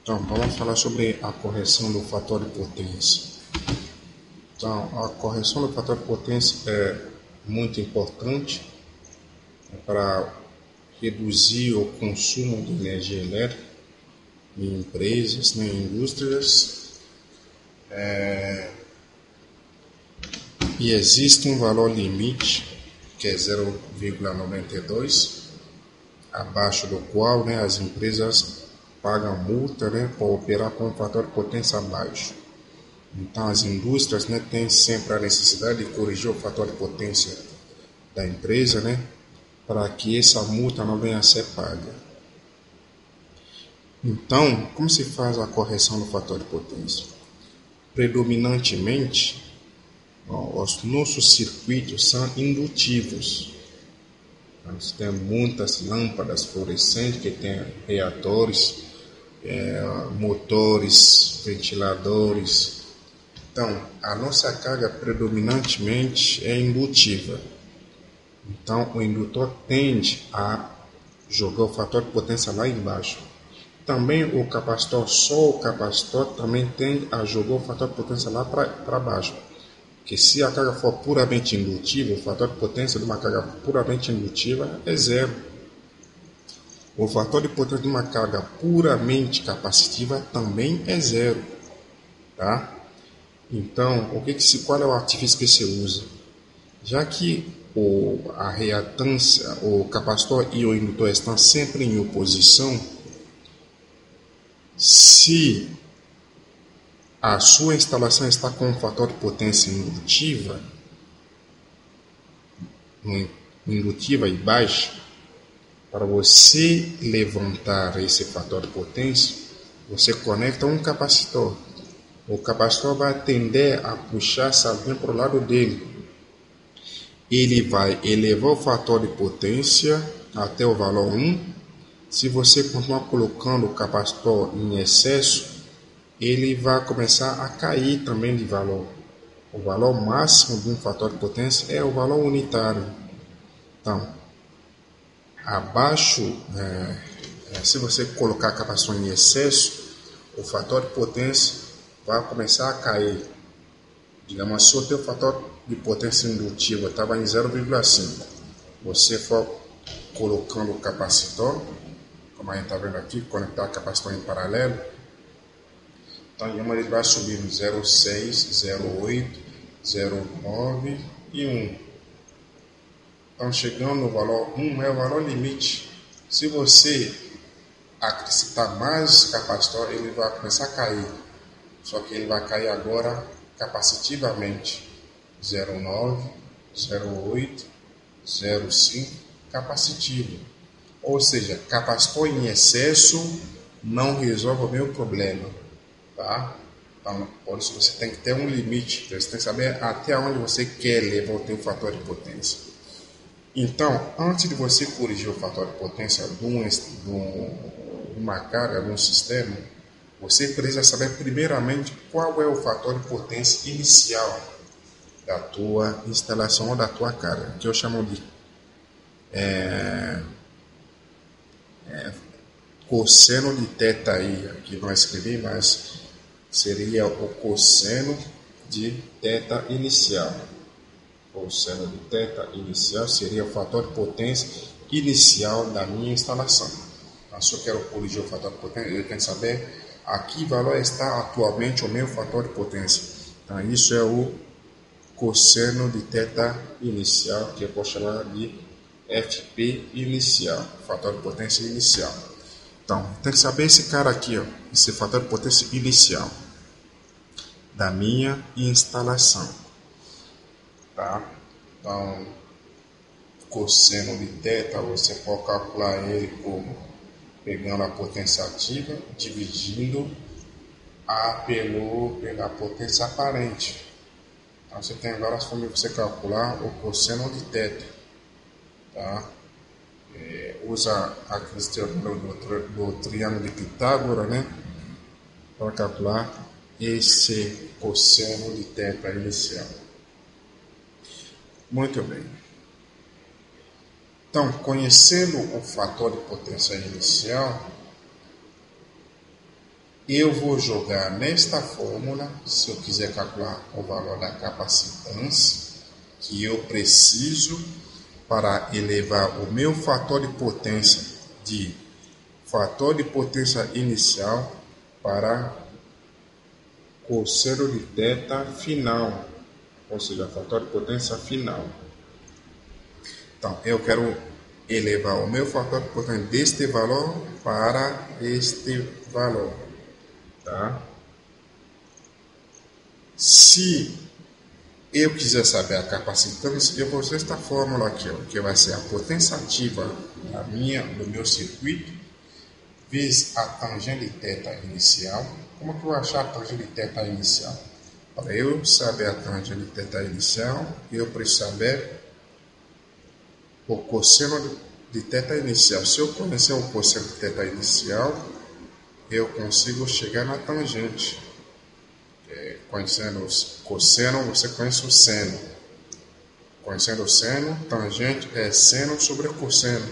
Então, vamos falar sobre a correção do fator de potência. Então, a correção do fator de potência é muito importante para reduzir o consumo de energia elétrica em empresas, em indústrias. E existe um valor limite, que é 0,92, abaixo do qual as empresas pagam multa por operar com um fator de potência baixo. Então, as indústrias têm sempre a necessidade de corrigir o fator de potência da empresa, para que essa multa não venha a ser paga. Então, como se faz a correção do fator de potência? Predominantemente, os nossos circuitos são indutivos. Nós temos muitas lâmpadas fluorescentes que têm reatores, motores, ventiladores. Então, a nossa carga predominantemente é indutiva. Então, o indutor tende a jogar o fator de potência lá embaixo. Também o capacitor, só o capacitor também tende a jogar o fator de potência lá para baixo. Que se a carga for puramente indutiva, o fator de potência de uma carga puramente indutiva é zero. O fator de potência de uma carga puramente capacitiva também é zero. Tá? Então, qual é o artifício que se usa? Já que a reatância, o capacitor e o indutor estão sempre em oposição, se a sua instalação está com um fator de potência indutiva e baixa, para você levantar esse fator de potência, você conecta um capacitor. O capacitor vai tender a puxar essa linha para o lado dele. Ele vai elevar o fator de potência até o valor 1. Se você continuar colocando o capacitor em excesso, ele vai começar a cair também de valor. O valor máximo de um fator de potência é o valor unitário. Então, abaixo, se você colocar capacitor em excesso, o fator de potência vai começar a cair. Digamos, se o teu fator de potência indutiva estava em 0,5, você for colocando o capacitor, como a gente está vendo aqui, conectar o capacitor em paralelo, então ele vai subir no 0,6, 0,8, 0,9 e 1. Então, chegando no valor 1 é o valor limite. Se você acrescentar mais capacitor, ele vai começar a cair. Só que ele vai cair agora capacitivamente. 0,9, 0,8, 0,5, capacitivo. Ou seja, capacitor em excesso não resolve o meu problema. Tá? Então, por isso você tem que ter um limite. Você tem que saber até onde você quer levar o seu fator de potência. Então, antes de você corrigir o fator de potência de uma carga, de um sistema, você precisa saber primeiramente qual é o fator de potência inicial da tua instalação ou da tua carga, que eu chamo de cosseno de θi. Aqui não escrevi, mas seria o cosseno de θ inicial. Cosseno de θ inicial seria o fator de potência inicial da minha instalação. Então, se eu quero corrigir o fator de potência, eu tenho que saber a que valor está atualmente o meu fator de potência. Então, isso é o cosseno de θ inicial, que eu posso chamar de FP inicial, fator de potência inicial. Então, tem que saber esse cara aqui, esse fator de potência inicial da minha instalação. Tá? Então, cosseno de θ, você pode calcular ele como pegando a potência ativa, dividindo pela potência aparente. Então, você tem várias formas de você calcular o cosseno de θ. Tá? Usa aqueles teoremas do triângulo de Pitágoras, para calcular esse cosseno de θ inicial. Muito bem. Então, conhecendo o fator de potência inicial, eu vou jogar nesta fórmula, se eu quiser calcular o valor da capacitância que eu preciso para elevar o meu fator de potência de fator de potência inicial para cosseno de θ final, ou seja, fator de potência final. Então, eu quero elevar o meu fator de potência deste valor para este valor, tá? Se eu quiser saber a capacitância, eu vou usar esta fórmula aqui, ó, que vai ser a potência ativa do meu circuito vezes a tangente de θ inicial. Como que eu vou achar a tangente de θ inicial? Para eu saber a tangente de θ inicial, eu preciso saber o cosseno de θ inicial. Se eu conhecer o cosseno de θ inicial, eu consigo chegar na tangente. Conhecendo o cosseno, você conhece o seno. Conhecendo o seno, tangente é seno sobre cosseno.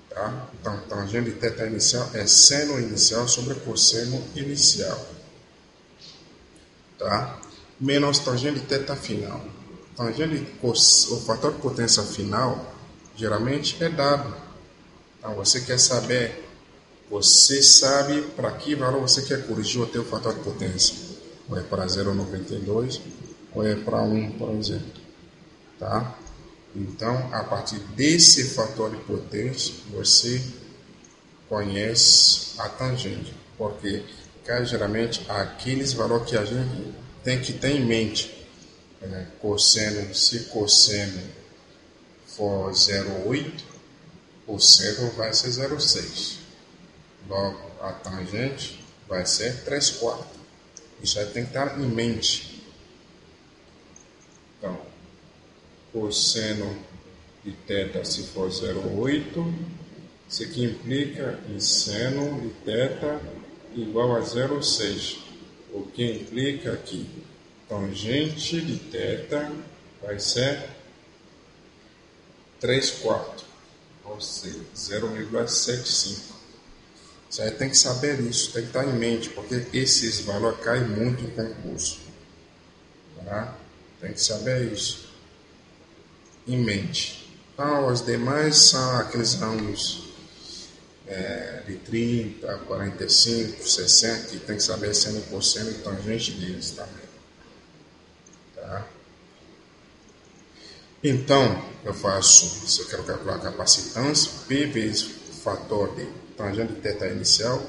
Tá? Então, tangente de θ inicial é seno inicial sobre cosseno inicial. Tá? Menos tangente de θ final. O fator de potência final geralmente é dado. Então, você quer saber, você sabe para que valor você quer corrigir o teu fator de potência. Ou é para 0,92 ou é para 1, por exemplo. Tá? Então, a partir desse fator de potência, você conhece a tangente, porque geralmente aqueles valores que a gente tem que ter em mente. Cosseno, se cosseno for 0,8, o seno vai ser 0,6. Logo, a tangente vai ser 3/4. Isso aí tem que estar em mente. Então, cosseno de θ se for 0,8, isso aqui implica em seno de θ igual a 0,6, o que implica que tangente de θ vai ser 3/4, ou seja, 0,75. Você tem que saber isso, tem que estar em mente, porque esses valores caem muito em concurso. Tá? Tem que saber isso em mente. Então, os demais são aqueles ramos de 30, 45, 60, que tem que saber seno e cosseno e tangente deles também. Tá? Então, eu faço, se eu quero calcular a capacitância, P vezes o fator de tangente de θ inicial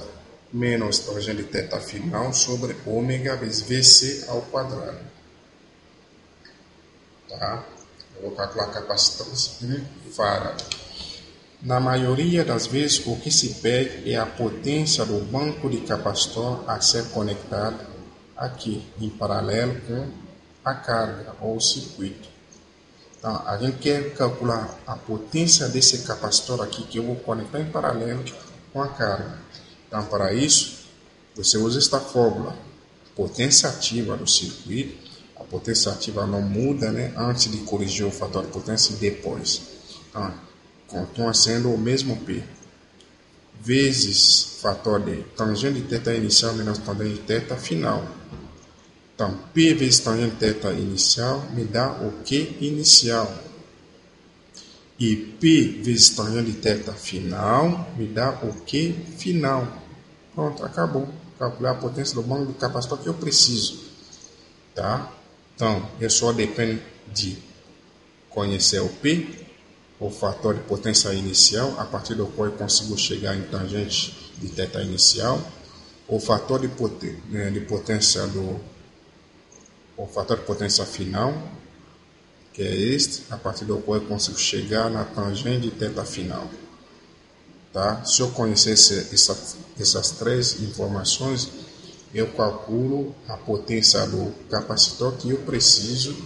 menos tangente de θ final sobre ômega vezes VC ao quadrado. Tá? Eu vou calcular a capacitância em farad. Na maioria das vezes, o que se pede é a potência do banco de capacitor a ser conectado aqui, em paralelo com a carga ou o circuito. Então, a gente quer calcular a potência desse capacitor aqui, que eu vou conectar em paralelo com a carga. Então, para isso, você usa esta fórmula. Potência ativa do circuito. A potência ativa não muda, né, antes de corrigir o fator de potência e depois. Então, continua sendo o mesmo P. Vezes fator de tangente de θ inicial menos tangente de θ final. Então, P vezes tangente de θ inicial me dá o Q inicial. E P vezes tangente de θ final me dá o Q final. Pronto, acabou. Calcular a potência do banco de capacitor que eu preciso. Tá? Então, eu só dependo de conhecer o P, o fator de potência inicial, a partir do qual eu consigo chegar em tangente de θ inicial, o fator de potência o fator de potência final, que é este, a partir do qual eu consigo chegar na tangente de θ final. Tá? Se eu conhecesse essas três informações, eu calculo a potência do capacitor que eu preciso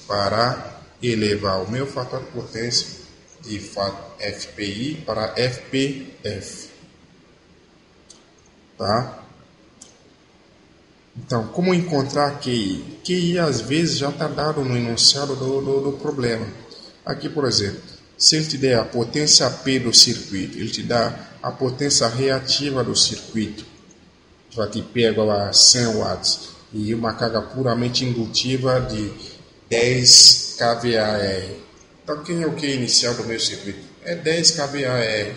para elevar o meu fator de potência de FPI para FPF. Tá? Então, como encontrar QI? QI às vezes já está dado no enunciado do problema. Aqui, por exemplo, se ele te der a potência P do circuito, ele te dá a potência reativa do circuito, aqui pego a 100 watts e uma carga puramente indutiva de 10 kVAR. Então, quem é o que inicial do meu circuito? É 10 kVAR,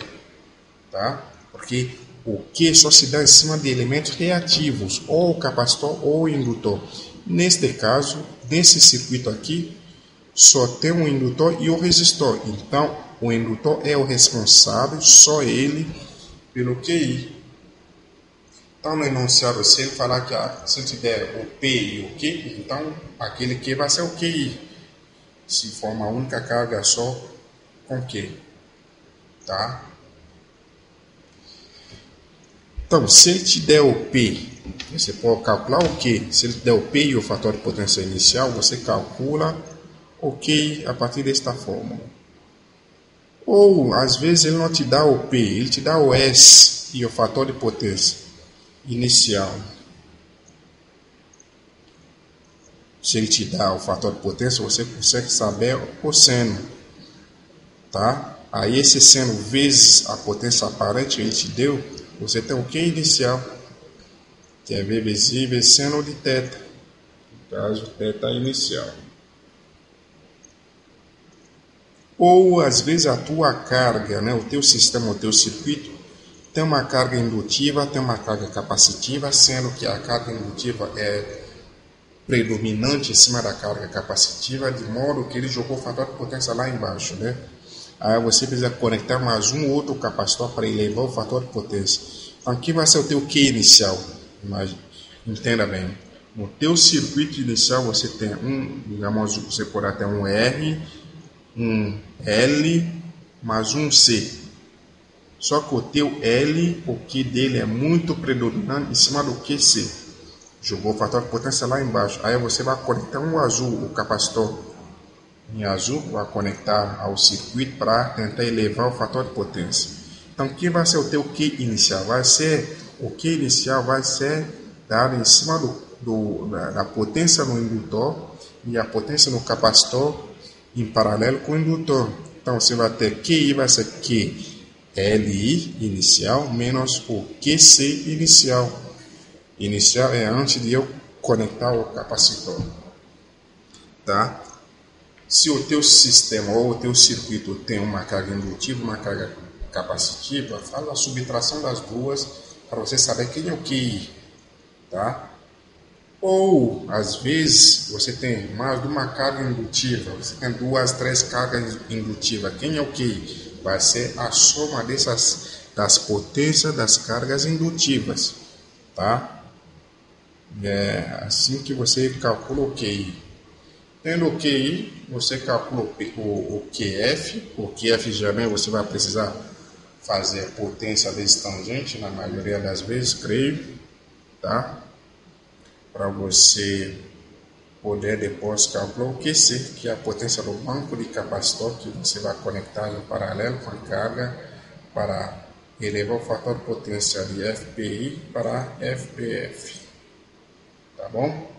tá? Porque o que só se dá em cima de elementos reativos, ou o capacitor ou o indutor. Neste caso, nesse circuito aqui, só tem um indutor e o resistor. Então, o indutor é o responsável, só ele, pelo QI. Então, no enunciado, se ele falar que se ele tiver o P e o Q, então aquele Q vai ser o QI. Se for uma única carga só com Q. Tá? Então, se ele te der o P, você pode calcular o Q. Se ele te der o P e o fator de potência inicial, você calcula o Q a partir desta fórmula. Ou, às vezes, ele não te dá o P, ele te dá o S e o fator de potência inicial. Se ele te dá o fator de potência, você consegue saber o cosseno, tá? Aí esse seno vezes a potência aparente ele te deu, você tem o Q inicial, que é V vezes seno de θ, no caso, θ inicial. Ou, às vezes, a tua carga, né, o teu sistema, o teu circuito, tem uma carga indutiva, tem uma carga capacitiva, sendo que a carga indutiva é predominante em cima da carga capacitiva, de modo que ele jogou o fator de potência lá embaixo, né? Aí você precisa conectar mais um ou outro capacitor para elevar o fator de potência. Então, aqui vai ser o teu Q inicial. Entenda bem. No teu circuito inicial você tem digamos, você pode ter um R, um L, mais um C. Só que o teu L, o Q dele é muito predominante em cima do QC. Jogou o fator de potência lá embaixo. Aí você vai conectar um azul, o capacitor em azul, vai conectar ao circuito para tentar elevar o fator de potência. Então, o que vai ser o teu Q inicial? O Q inicial vai ser dado em cima da potência no indutor e a potência no capacitor em paralelo com o indutor. Então, você vai ter QI, vai ser QLI inicial menos o QC inicial. Inicial é antes de eu conectar o capacitor. Tá? Se o teu sistema ou o teu circuito tem uma carga indutiva, uma carga capacitiva, faz a subtração das duas para você saber quem é o QI. Tá? Ou, às vezes, você tem mais de uma carga indutiva, você tem 2, 3 cargas indutivas. Quem é o QI? Vai ser a soma das potências das cargas indutivas. Tá? É assim que você calcula o QI. Tendo o QI, você calcula o QF. O QF também você vai precisar fazer potência vezes tangente, na maioria das vezes, creio. Tá? Para você poder depois calcular o QC, que é a potência do banco de capacitor que você vai conectar em paralelo com a carga para elevar o fator de potência de FPI para FPF. Tá bom?